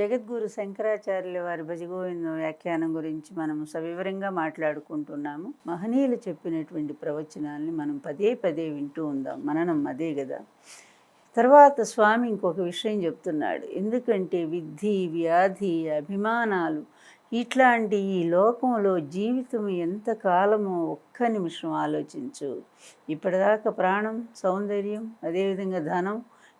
జగద్గురు శంకరాచార్యుల వారి భజగోవిందం వ్యాఖ్యానం గురించి మనం సవివరంగా మాట్లాడుకుంటున్నాము. మహనీయులు చెప్పినటువంటి ప్రవచనాల్ని మనం పదే పదే వింటూ ఉందాం. మననం అదే కదా. తర్వాత స్వామి ఇంకొక విషయం చెప్తున్నాడు. ఎందుకంటే విద్ధి, వ్యాధి, అభిమానాలు ఇట్లాంటి ఈ లోకంలో జీవితం ఎంతకాలమో ఒక్క నిమిషం ఆలోచించు. ఇప్పటిదాకా ప్రాణం, సౌందర్యం, అదేవిధంగా ధనం,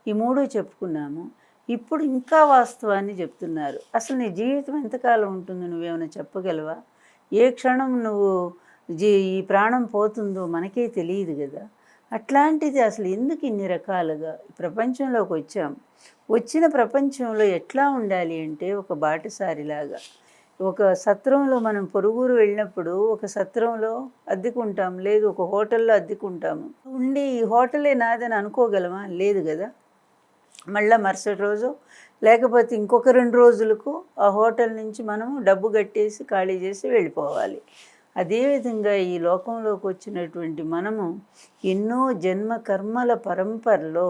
ఈ మూడు చెప్పుకున్నాము. ఇప్పుడు ఇంకా వాస్తవాన్ని చెప్తున్నారు. అసలు నీ జీవితం ఎంతకాలం ఉంటుంది నువ్వేమైనా చెప్పగలవా? ఏ క్షణం నువ్వు ఈ ప్రాణం పోతుందో మనకే తెలియదు కదా. అట్లాంటిది అసలు ఎందుకు ఇన్ని రకాలుగా ప్రపంచంలోకి వచ్చాం? వచ్చిన ప్రపంచంలో ఎట్లా ఉండాలి అంటే ఒక బాటసారిలాగా. ఒక సత్రంలో మనం పొరుగురు వెళ్ళినప్పుడు ఒక సత్రంలో అద్దెకుంటాం, లేదు ఒక హోటల్లో అద్దెకుంటాము. ఉండి ఈ హోటలే నాదని అనుకోగలమా? లేదు కదా. మళ్ళీ మరుసటి రోజు లేకపోతే ఇంకొక 2 రోజులకు ఆ హోటల్ నుంచి మనం డబ్బు కట్టేసి ఖాళీ చేసి వెళ్ళిపోవాలి. అదేవిధంగా ఈ లోకంలోకి వచ్చినటువంటి మనము ఎన్నో జన్మ కర్మల పరంపరలో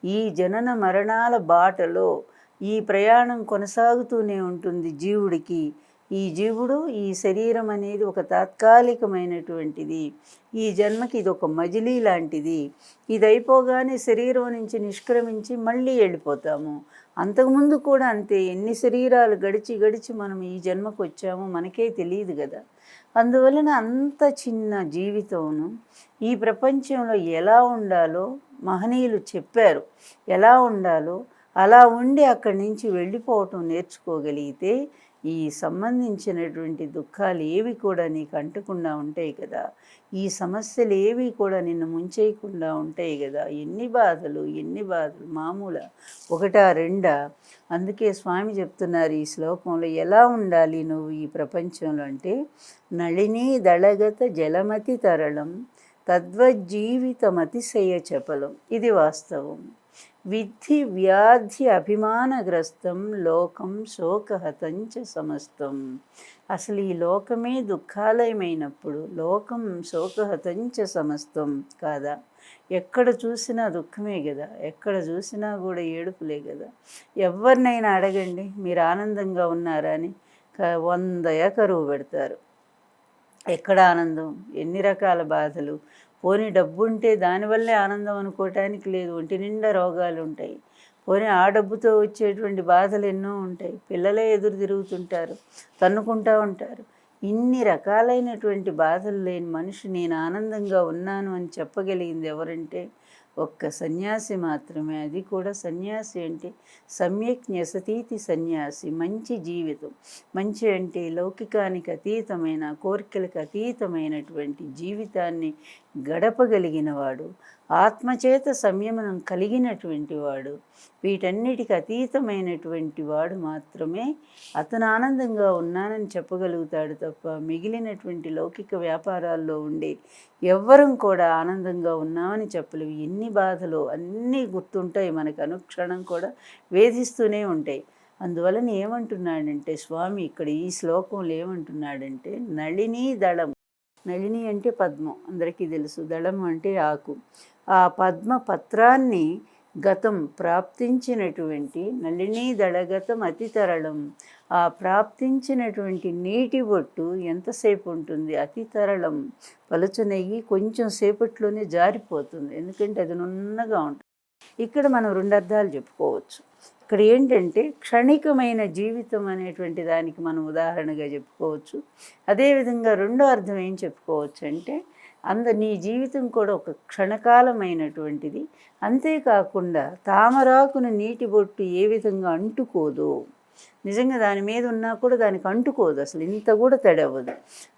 ఈ జనన మరణాల బాటలో ఈ ప్రయాణం కొనసాగుతూనే ఉంటుంది జీవుడికి. ఈ జీవుడు, ఈ శరీరం అనేది ఒక తాత్కాలికమైనటువంటిది. ఈ జన్మకి ఇది ఒక మజిలీ లాంటిది. ఇది అయిపోగానే శరీరం నుంచి నిష్క్రమించి మళ్ళీ వెళ్ళిపోతాము. అంతకుముందు కూడా అంతే. ఎన్ని శరీరాలు గడిచి గడిచి మనం ఈ జన్మకు వచ్చామో మనకే తెలియదు కదా. అందువలన అంత చిన్న జీవితమును ఈ ప్రపంచంలో ఎలా ఉండాలో మహనీయులు చెప్పారు. ఎలా ఉండాలో అలా ఉండి అక్కడి నుంచి వెళ్ళిపోవటం నేర్చుకోగలిగితే ఈ సంబంధించినటువంటి దుఃఖాలు ఏవి కూడా నీకు అంటకుండా ఉంటాయి కదా. ఈ సమస్యలు ఏవి కూడా నిన్ను ముంచేయకుండా ఉంటాయి కదా. ఎన్ని బాధలు మామూలు ఒకటా రెండా? అందుకే స్వామి చెప్తున్నారు ఈ శ్లోకంలో ఎలా ఉండాలి నువ్వు ఈ ప్రపంచంలో అంటే, నళినీ దళగత జలమతి తరళం తద్వజ్జీవితమతిశయ చపలం. ఇది వాస్తవం. విద్ధి వ్యాధి అభిమానగ్రస్తం లోకం శోకహతంచ సమస్తం. అసలు ఈ లోకమే దుఃఖాలయమైనప్పుడు లోకం శోకహతంచ సమస్తం కాదా? ఎక్కడ చూసినా దుఃఖమే కదా. ఎక్కడ చూసినా కూడా ఏడుపులే కదా. ఎవరినైనా అడగండి మీరు ఆనందంగా ఉన్నారా అని, 100 కరువు పెడతారు. ఎక్కడ ఆనందం? ఎన్ని రకాల బాధలు. పోనీ డబ్బు ఉంటే దానివల్లే ఆనందం అనుకోవటానికి లేదు. ఒంటి నిండా రోగాలు ఉంటాయి. పోనీ ఆ డబ్బుతో వచ్చేటువంటి బాధలు ఎన్నో ఉంటాయి. పిల్లలే ఎదురు తిరుగుతుంటారు, తన్నుకుంటూ ఉంటారు. ఇన్ని రకాలైనటువంటి బాధలు లేని మనిషి నేను ఆనందంగా ఉన్నాను అని చెప్పగలిగింది ఎవరంటే ఒక్క సన్యాసి మాత్రమే. అది కూడా సన్యాసి అంటే సమ్యక్ న్యసతీతి సన్యాసి. మంచి జీవితం, మంచి అంటే లౌకికానికి అతీతమైన, కోరికలకు అతీతమైనటువంటి జీవితాన్ని గడపగలిగిన వాడు, ఆత్మచేత సంయమనం కలిగినటువంటి వాడు, వీటన్నిటికి అతీతమైనటువంటి వాడు మాత్రమే అతను ఆనందంగా ఉన్నానని చెప్పగలుగుతాడు తప్ప మిగిలినటువంటి లౌకిక వ్యాపారాల్లో ఉండే ఎవ్వరం కూడా ఆనందంగా ఉన్నామని చెప్పలేవు. ఎన్ని బాధలు అన్నీ గుర్తుంటాయి మనకు, అనుక్షణం కూడా వేధిస్తూనే ఉంటాయి. అందువలన ఏమంటున్నాడంటే స్వామి ఇక్కడ ఈ శ్లోకంలో ఏమంటున్నాడంటే, నళినీ దళం. నళిని అంటే పద్మం, అందరికీ తెలుసు. దళం అంటే ఆకు. ఆ పద్మ పత్రాన్ని గతం ప్రాప్తించినటువంటి నళినీ దళగతం అతి తరళం. ఆ ప్రాప్తించినటువంటి నీటి బొట్టు ఎంతసేపు ఉంటుంది? అతి తరళం. పలుచనయ్యి కొంచెం సేపట్లోనే జారిపోతుంది, ఎందుకంటే అది నున్నగా ఉంటుంది. ఇక్కడ మనం 2 అర్థాలు చెప్పుకోవచ్చు. ఇక్కడ ఏంటంటే క్షణికమైన జీవితం అనేటువంటి దానికి మనం ఉదాహరణగా చెప్పుకోవచ్చు. అదేవిధంగా రెండో అర్థం ఏం చెప్పుకోవచ్చు అంటే, నీ జీవితం కూడా ఒక క్షణకాలమైనటువంటిది. అంతేకాకుండా తామరాకును నీటి బొట్టు ఏ విధంగా అంటుకోదో, నిజంగా దాని మీద ఉన్నా కూడా దానికి అంటుకోదు, అసలు ఇంత కూడా తడవదు.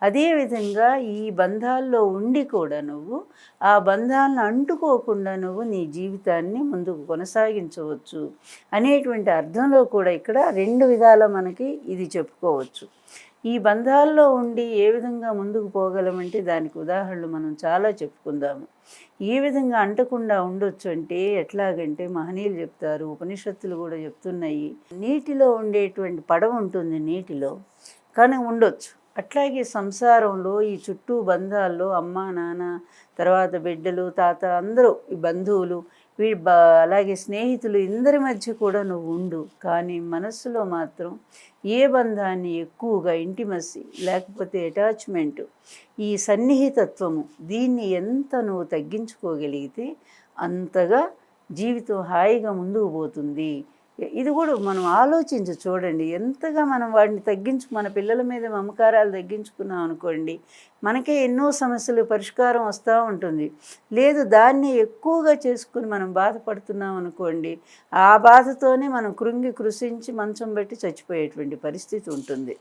అదేవిధంగా ఈ బంధాల్లో ఉండి కూడా నువ్వు ఆ బంధాలను అంటుకోకుండా నువ్వు నీ జీవితాన్ని ముందుకు కొనసాగించవచ్చు అనేటువంటి అర్థంలో కూడా ఇక్కడ 2 విధాల మనకి ఇది చెప్పుకోవచ్చు. ఈ బంధాల్లో ఉండి ఏ విధంగా ముందుకు పోగలమంటే దానికి ఉదాహరణలు మనం చాలా చెప్పుకుందాము. ఏ విధంగా అంటకుండా ఉండొచ్చు అంటే ఎట్లాగంటే మహనీయులు చెప్తారు, ఉపనిషత్తులు కూడా చెప్తున్నాయి. నీటిలో ఉండేటువంటి పడవ ఉంటుంది నీటిలో, కానీ ఉండొచ్చు. అట్లాగే సంసారంలో ఈ చుట్టూ బంధాల్లో అమ్మ నాన్న, తర్వాత బిడ్డలు, తాత, అందరూ ఈ బంధువులు, వీ అలాగే స్నేహితులు ఇందరి మధ్య కూడా నువ్వు ఉండు, కానీ మనస్సులో మాత్రం ఏ బంధాన్ని ఎక్కువగా ఇంటిమసీ లేకపోతే అటాచ్మెంటు, ఈ సన్నిహితత్వము, దీన్ని ఎంత నువ్వు తగ్గించుకోగలిగితే అంతగా జీవితం హాయిగా ముందుకు పోతుంది. ఇది కూడా మనం ఆలోచించి చూడండి. ఎంతగా మనం వాడిని మన పిల్లల మీద మమకారాలు తగ్గించుకున్నాం అనుకోండి, మనకే ఎన్నో సమస్యలు పరిష్కారం వస్తూ ఉంటుంది. లేదు దాన్ని ఎక్కువగా చేసుకుని మనం బాధపడుతున్నాం అనుకోండి, ఆ బాధతోనే మనం కృంగి కృషించి మంచం పెట్టి చచ్చిపోయేటువంటి పరిస్థితి ఉంటుంది.